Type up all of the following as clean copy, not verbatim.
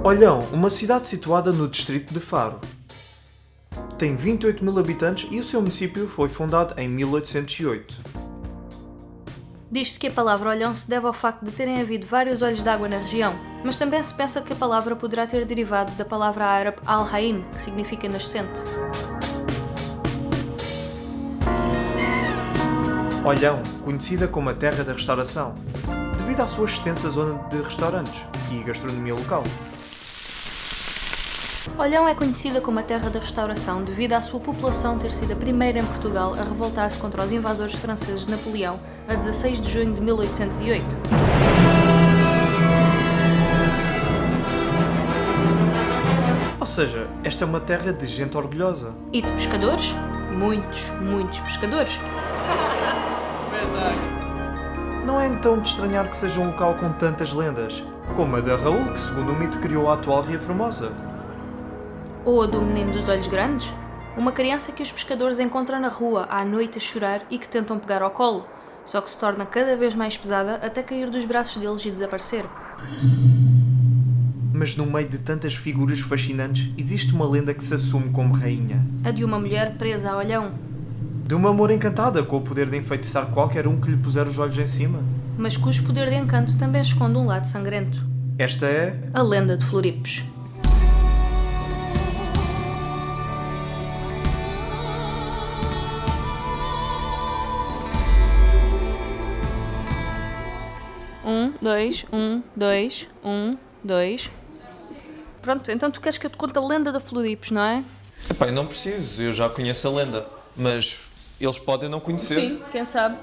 Olhão, uma cidade situada no distrito de Faro. Tem 28 mil habitantes e o seu município foi fundado em 1808. Diz-se que a palavra Olhão se deve ao facto de terem havido vários olhos de água na região, mas também se pensa que a palavra poderá ter derivado da palavra árabe Al-Haim, que significa nascente. Olhão, conhecida como a terra da restauração, devido à sua extensa zona de restaurantes e gastronomia local. Olhão é conhecida como a terra da restauração devido à sua população ter sido a primeira em Portugal a revoltar-se contra os invasores franceses de Napoleão a 16 de junho de 1808. Ou seja, esta é uma terra de gente orgulhosa. E de pescadores? Muitos pescadores. Não é então de estranhar que seja um local com tantas lendas, como a da Raul, que segundo o mito criou a atual Ria Formosa. Ou a do menino dos olhos grandes? Uma criança que os pescadores encontram na rua à noite a chorar e que tentam pegar ao colo, só que se torna cada vez mais pesada até cair dos braços deles e desaparecer. Mas no meio de tantas figuras fascinantes, existe uma lenda que se assume como rainha. A de uma mulher presa a Olhão, De uma amor encantada com o poder de enfeitiçar qualquer um que lhe puser os olhos em cima. mas cujo poder de encanto também esconde um lado sangrento. Esta é... A lenda de Floripes. Um, dois. Pronto, então tu queres que eu te conte a lenda da Floripes, não é? Epá, eu não preciso, eu já conheço a lenda, mas eles podem não conhecer. Sim, quem sabe.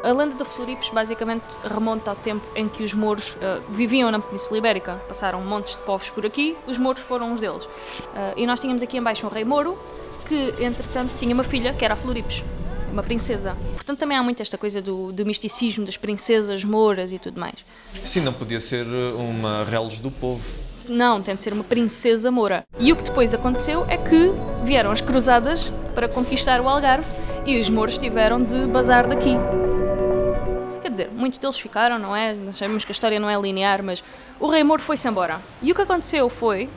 A lenda da Floripes basicamente remonta ao tempo em que os mouros viviam na Península Ibérica. Passaram montes de povos por aqui, os mouros foram uns deles. E nós tínhamos aqui em baixo um rei mouro que, entretanto, tinha uma filha que era a Floripes, uma princesa. Portanto, também há muito esta coisa do misticismo das princesas mouras e tudo mais. Sim, não podia ser uma reles do povo. Não, tem de ser uma princesa moura. E o que depois aconteceu é que vieram as cruzadas para conquistar o Algarve e os mouros tiveram de bazar daqui. Quer dizer, muitos deles ficaram, não é? Nós sabemos que a história não é linear, mas o rei mouro foi-se embora. E o que aconteceu foi,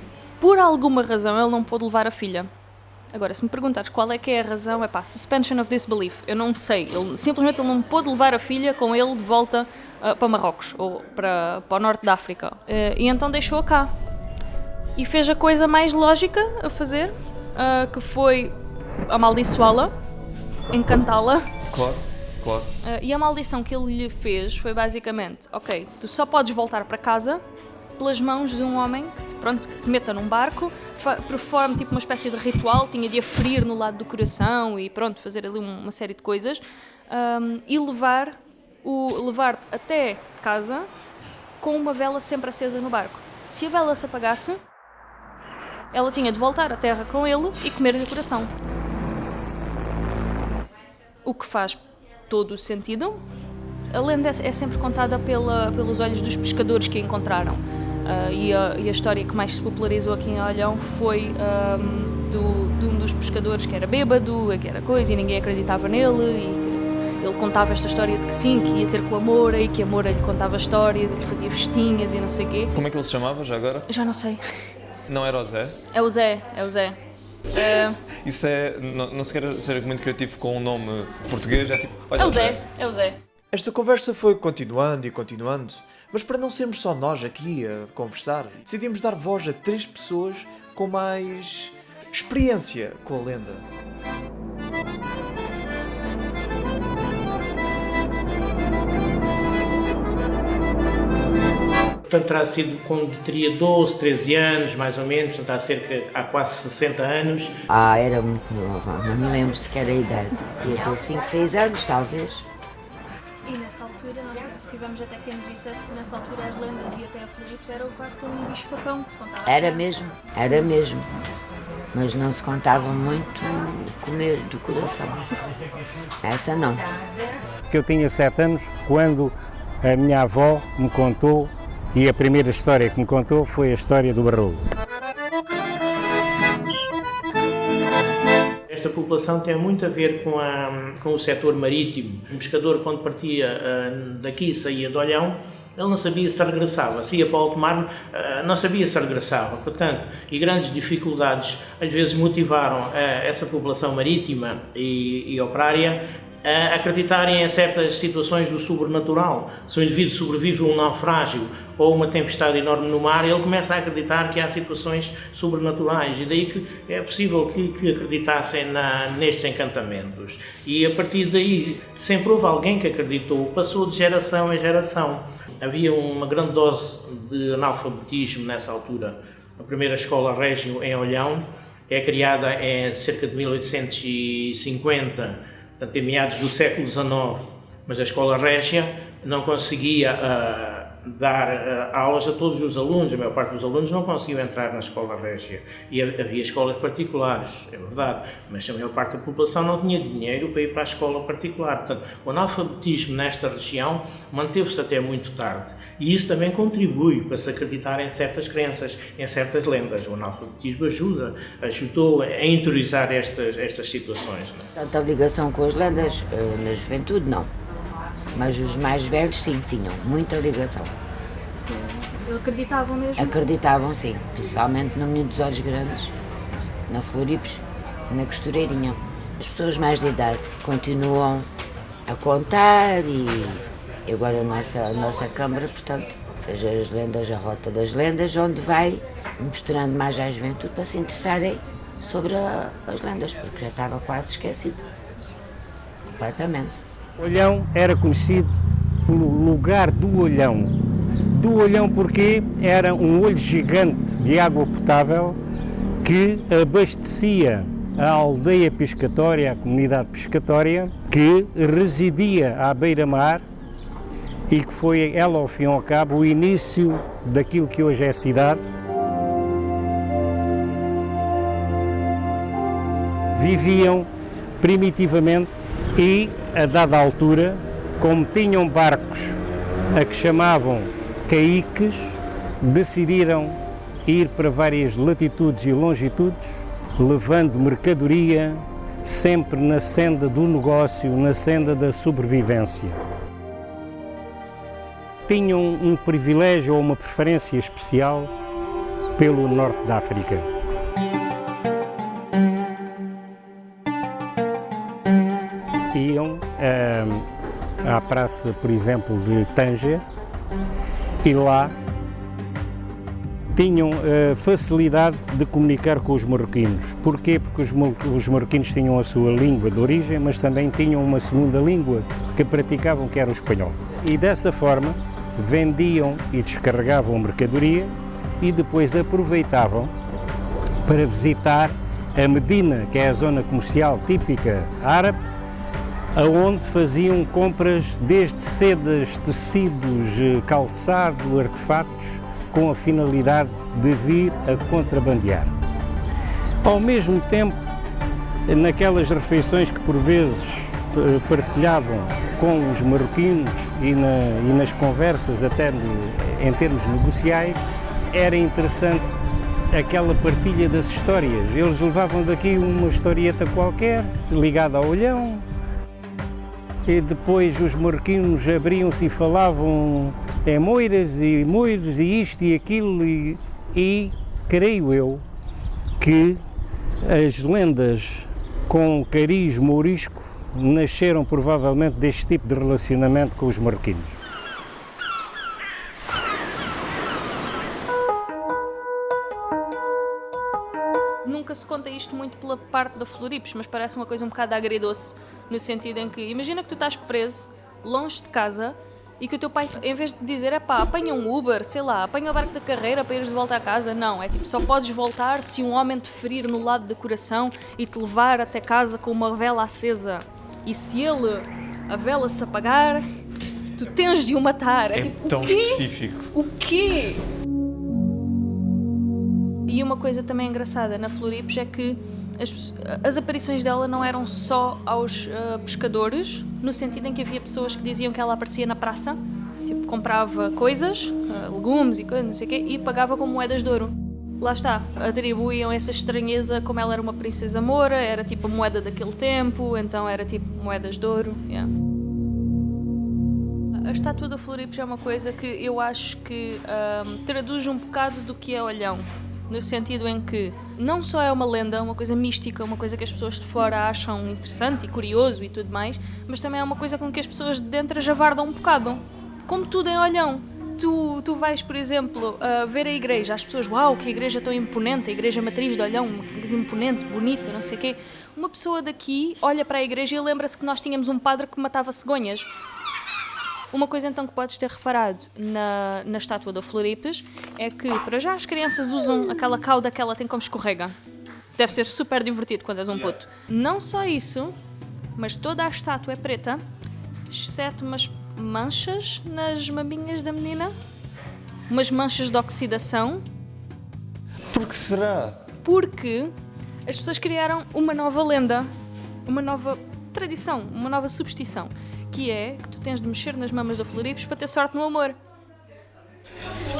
por alguma razão, ele não pôde levar a filha. Agora, se me perguntares qual é que é a razão, é pá, suspension of disbelief. Eu não sei. Simplesmente ele não pôde levar a filha com ele de volta para Marrocos ou para o norte da África. E então deixou-a cá. E fez a coisa mais lógica a fazer, que foi amaldiçoá-la, encantá-la. Claro. E a maldição que ele lhe fez foi basicamente, ok, tu só podes voltar para casa pelas mãos de um homem que te meta num barco, performe tipo uma espécie de ritual, tinha de aferir no lado do coração e pronto, fazer ali uma série de coisas e levar-te até casa com uma vela sempre acesa no barco. Se a vela se apagasse, ela tinha de voltar à terra com ele e comer-lhe o coração. O que faz todo o sentido. A lenda é sempre contada pelos olhos dos pescadores que a encontraram. E a história que mais se popularizou aqui em Olhão foi de um dos pescadores que era bêbado, que era coisa, e ninguém acreditava nele, e ele contava esta história de que sim, que ia ter com a Moura, e que a Moura lhe contava histórias, e lhe fazia festinhas e não sei o quê. Como é que ele se chamava já agora? Já não sei. Não era o Zé? É o Zé. Isso é... Não se quer ser muito criativo com um nome português, é tipo... Olha, É o Zé. Esta conversa foi continuando, mas para não sermos só nós aqui a conversar, decidimos dar voz a 3 pessoas com mais experiência com a lenda. Portanto, terá sido quando teria 12, 13 anos, mais ou menos, portanto, há quase 60 anos. Era muito nova, não me lembro sequer a idade. Ia ter 5, 6 anos, talvez. E nessa altura nós tivemos até quem nos dissesse que nessa altura as lendas e até a Floripes era quase como um bicho-papão que se contava. Era mesmo. Mas não se contava muito comer do coração. Essa não. Eu tinha 7 anos quando a minha avó me contou, e a primeira história que me contou foi a história do Barroso. desta população tem muito a ver com o setor marítimo. Um pescador, quando partia daqui, saía de Olhão, ele não sabia se regressava, se ia para o alto mar, não sabia se regressava, portanto, e grandes dificuldades às vezes motivaram essa população marítima e operária a acreditarem em certas situações do sobrenatural. Se o indivíduo sobrevive a um naufrágio ou uma tempestade enorme no mar, ele começa a acreditar que há situações sobrenaturais, e daí que é possível que acreditassem nestes encantamentos. E a partir daí, sempre houve alguém que acreditou, passou de geração em geração. Havia uma grande dose de analfabetismo nessa altura. A primeira escola Régio em Olhão é criada em cerca de 1850, portanto, em meados do século XIX, mas a escola Régia não conseguia dar aulas a todos os alunos, a maior parte dos alunos não conseguiam entrar na escola Régia. E havia escolas particulares, é verdade, mas a maior parte da população não tinha dinheiro para ir para a escola particular. Portanto, o analfabetismo nesta região manteve-se até muito tarde. E isso também contribui para se acreditar em certas crenças, em certas lendas. O analfabetismo ajudou a interiorizar estas situações. Tanta ligação com as lendas, na juventude não. Mas os mais velhos sim, tinham muita ligação. Acreditavam mesmo? Acreditavam sim, principalmente no Menino dos Olhos Grandes, na Floripes e na Costureirinha. As pessoas mais de idade continuam a contar e agora a nossa Câmara, portanto, fez as lendas, a Rota das Lendas, onde vai mostrando mais à juventude para se interessarem sobre as lendas, porque já estava quase esquecido, completamente. Olhão era conhecido pelo lugar do Olhão. Do Olhão porque era um olho gigante de água potável que abastecia a aldeia pescatória, a comunidade pescatória, que residia à beira-mar e que foi ela, ao fim e ao cabo, o início daquilo que hoje é a cidade. Viviam primitivamente e, a dada altura, como tinham barcos a que chamavam caíques, decidiram ir para várias latitudes e longitudes, levando mercadoria, sempre na senda do negócio, na senda da sobrevivência. Tinham um privilégio ou uma preferência especial pelo norte da África. Iam à praça, por exemplo, de Tanger, e lá tinham facilidade de comunicar com os marroquinos. Porquê? Porque os marroquinos tinham a sua língua de origem, mas também tinham uma segunda língua que praticavam, que era o espanhol. E dessa forma vendiam e descarregavam mercadoria e depois aproveitavam para visitar a Medina, que é a zona comercial típica árabe, aonde faziam compras desde sedas, tecidos, calçado, artefatos, com a finalidade de vir a contrabandear. Ao mesmo tempo, naquelas refeições que por vezes partilhavam com os marroquinos e nas conversas até em termos negociais, era interessante aquela partilha das histórias. Eles levavam daqui uma historieta qualquer, ligada ao Olhão, e depois os marroquinos abriam-se e falavam moiras e moiros e isto e aquilo, e creio eu que as lendas com cariz mourisco nasceram provavelmente deste tipo de relacionamento com os marroquinos. Nunca se conta isto muito pela parte da Floripes, mas parece uma coisa um bocado agridoce, no sentido em que, imagina que tu estás preso, longe de casa, e que o teu pai, em vez de dizer, apanha um Uber, sei lá, apanha o barco da carreira para ires de volta à casa, não, é tipo, só podes voltar se um homem te ferir no lado do coração e te levar até casa com uma vela acesa. E se a vela se apagar, tu tens de o matar. É tipo, tão o quê? específico. O quê? E uma coisa também engraçada na Floripes é que as aparições dela não eram só aos pescadores, no sentido em que havia pessoas que diziam que ela aparecia na praça, tipo, comprava coisas, legumes e coisas, não sei o quê, e pagava com moedas de ouro. lá está, atribuíam essa estranheza como ela era uma princesa moura, era tipo a moeda daquele tempo, então era tipo moedas de ouro. Yeah. A estátua da Floripes é uma coisa que eu acho que traduz um bocado do que é Olhão, no sentido em que não só é uma lenda, uma coisa mística, uma coisa que as pessoas de fora acham interessante e curioso e tudo mais, mas também é uma coisa com que as pessoas de dentro javardam um bocado, como tudo em Olhão. Tu vais, por exemplo, ver a igreja, as pessoas, uau, que igreja tão imponente, a igreja matriz de Olhão, uma coisa imponente, bonita, não sei o quê. Uma pessoa daqui olha para a igreja e lembra-se que nós tínhamos um padre que matava cegonhas. Uma coisa então que podes ter reparado na estátua da Floripes é que, para já, as crianças usam aquela cauda que ela tem como escorrega. Deve ser super divertido quando és um puto. Não só isso, mas toda a estátua é preta, exceto umas manchas nas maminhas da menina, umas manchas de oxidação. Por que será? Porque as pessoas criaram uma nova lenda, uma nova tradição, uma nova superstição, que é que tu tens de mexer nas mamas da Floripes para ter sorte no amor.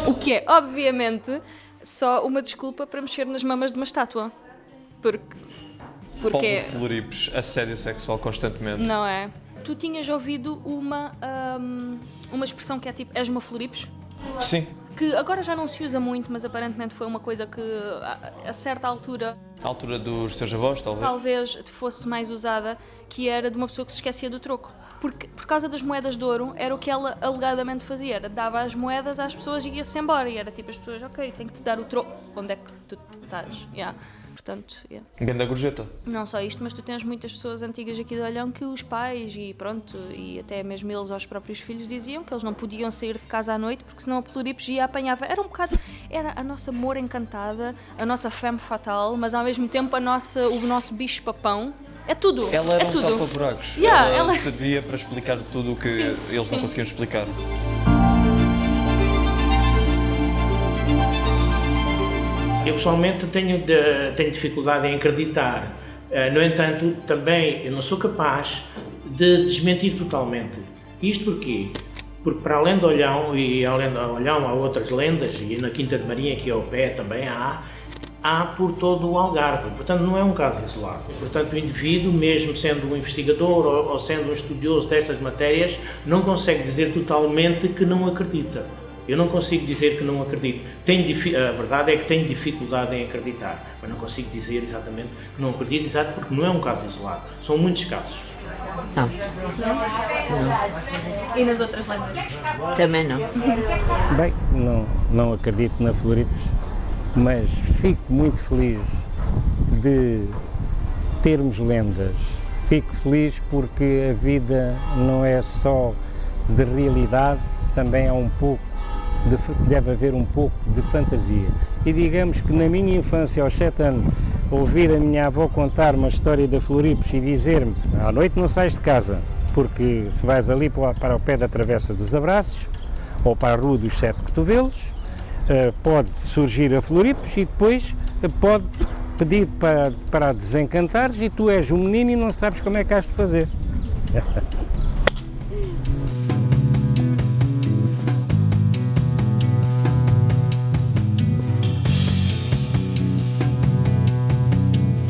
O que é, obviamente, só uma desculpa para mexer nas mamas de uma estátua. Porque Paulo Floripes, assédio sexual constantemente. não é? Tu tinhas ouvido uma expressão que é tipo, és uma Floripes? Sim. Que agora já não se usa muito, mas aparentemente foi uma coisa que a certa altura À altura dos teus avós, talvez fosse mais usada, que era de uma pessoa que se esquecia do troco. Porque, por causa das moedas de ouro, era o que ela alegadamente fazia. Era, dava as moedas às pessoas e ia-se embora. E era tipo, as pessoas, ok, tenho que te dar o troco. Onde é que tu estás? Yeah. Portanto, yeah. Ganda gorjeta. Não só isto, mas tu tens muitas pessoas antigas aqui de Olhão que os pais e pronto, e até mesmo eles aos próprios filhos diziam que eles não podiam sair de casa à noite porque senão a Floripes ia apanhava. Era um bocado, era a nossa moura encantada, a nossa femme fatal, mas ao mesmo tempo o nosso bicho papão. É tudo. Ela era é um tudo. tapa-buracos. Yeah, ela servia para explicar tudo o que Sim, eles sim. não conseguiam explicar. Eu pessoalmente tenho dificuldade em acreditar. No entanto, também eu não sou capaz de desmentir totalmente. Isto porquê? Porque para além de Olhão, e além de Olhão há outras lendas, e na Quinta de Marinha, aqui ao pé, também há por todo o Algarve. Portanto, não é um caso isolado. Portanto, o indivíduo, mesmo sendo um investigador ou sendo um estudioso destas matérias, não consegue dizer totalmente que não acredita. Eu não consigo dizer que não acredito. A verdade é que tenho dificuldade em acreditar, mas não consigo dizer exatamente que não acredito, porque não é um caso isolado. São muitos casos. Não, E nas outras lendas? também não. Bem, não acredito na Floripes, mas fico muito feliz de termos lendas. Fico feliz porque a vida não é só de realidade, também há deve haver um pouco de fantasia. E digamos que na minha infância, aos 7 anos, ouvir a minha avó contar uma história da Floripes e dizer-me, à noite não sais de casa, porque se vais ali para o pé da Travessa dos Abraços, ou para a Rua dos Sete Cotovelos, pode surgir a Floripes e depois pode pedir para a desencantares e tu és um menino e não sabes como é que has de fazer.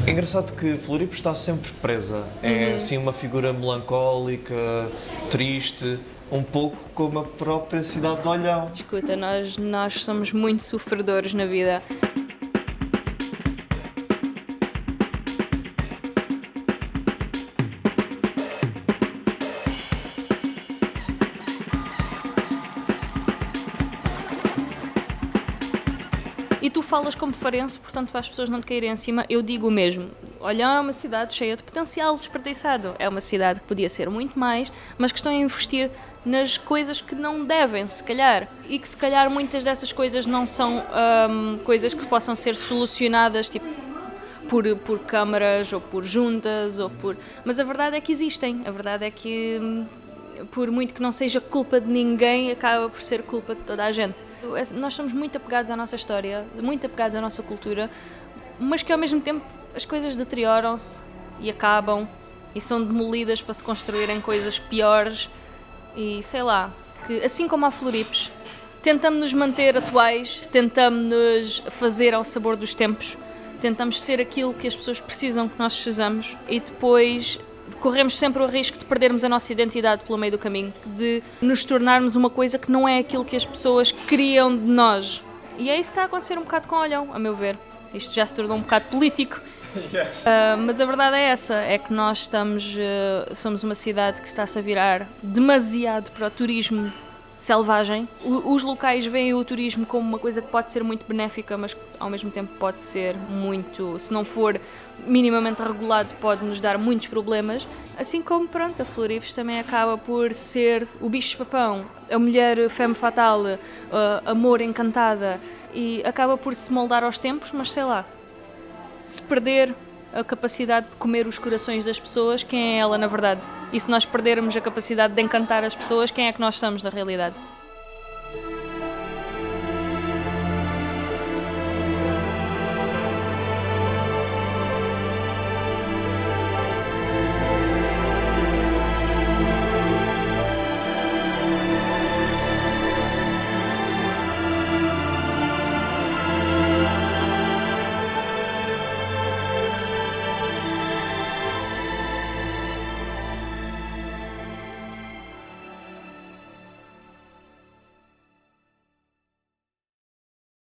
É engraçado que Floripes está sempre presa. É assim uma figura melancólica, triste, um pouco como a própria cidade de Olhão. Escuta, nós somos muito sofredores na vida. E tu falas como farense, portanto, para as pessoas não te caírem em cima, eu digo o mesmo. Olhão é uma cidade cheia de potencial desperdiçado. É uma cidade que podia ser muito mais, mas que estão a investir nas coisas que não devem, se calhar. E que, se calhar, muitas dessas coisas não são coisas que possam ser solucionadas, tipo, por câmaras, ou por juntas, ou por... Mas a verdade é que existem. A verdade é que, por muito que não seja culpa de ninguém, acaba por ser culpa de toda a gente. Nós somos muito apegados à nossa história, muito apegados à nossa cultura, mas que ao mesmo tempo as coisas deterioram-se e acabam e são demolidas para se construírem coisas piores e sei lá, que assim como há Floripes, tentamos nos manter atuais, tentamos nos fazer ao sabor dos tempos, tentamos ser aquilo que as pessoas precisam que nós sejamos e depois corremos sempre o risco de perdermos a nossa identidade pelo meio do caminho, de nos tornarmos uma coisa que não é aquilo que as pessoas queriam de nós. E é isso que está a acontecer um bocado com o Olhão, a meu ver. Isto já se tornou um bocado político. Mas a verdade é essa, é que nós somos uma cidade que está-se a virar demasiado para o turismo selvagem. Os locais veem o turismo como uma coisa que pode ser muito benéfica, mas ao mesmo tempo pode ser muito, se não for minimamente regulado, pode nos dar muitos problemas. Assim como, pronto, a Floripes também acaba por ser o bicho-papão, a mulher femme fatale, amor encantada, e acaba por se moldar aos tempos, mas sei lá, se perder a capacidade de comer os corações das pessoas, quem é ela na verdade? E se nós perdermos a capacidade de encantar as pessoas, quem é que nós somos na realidade?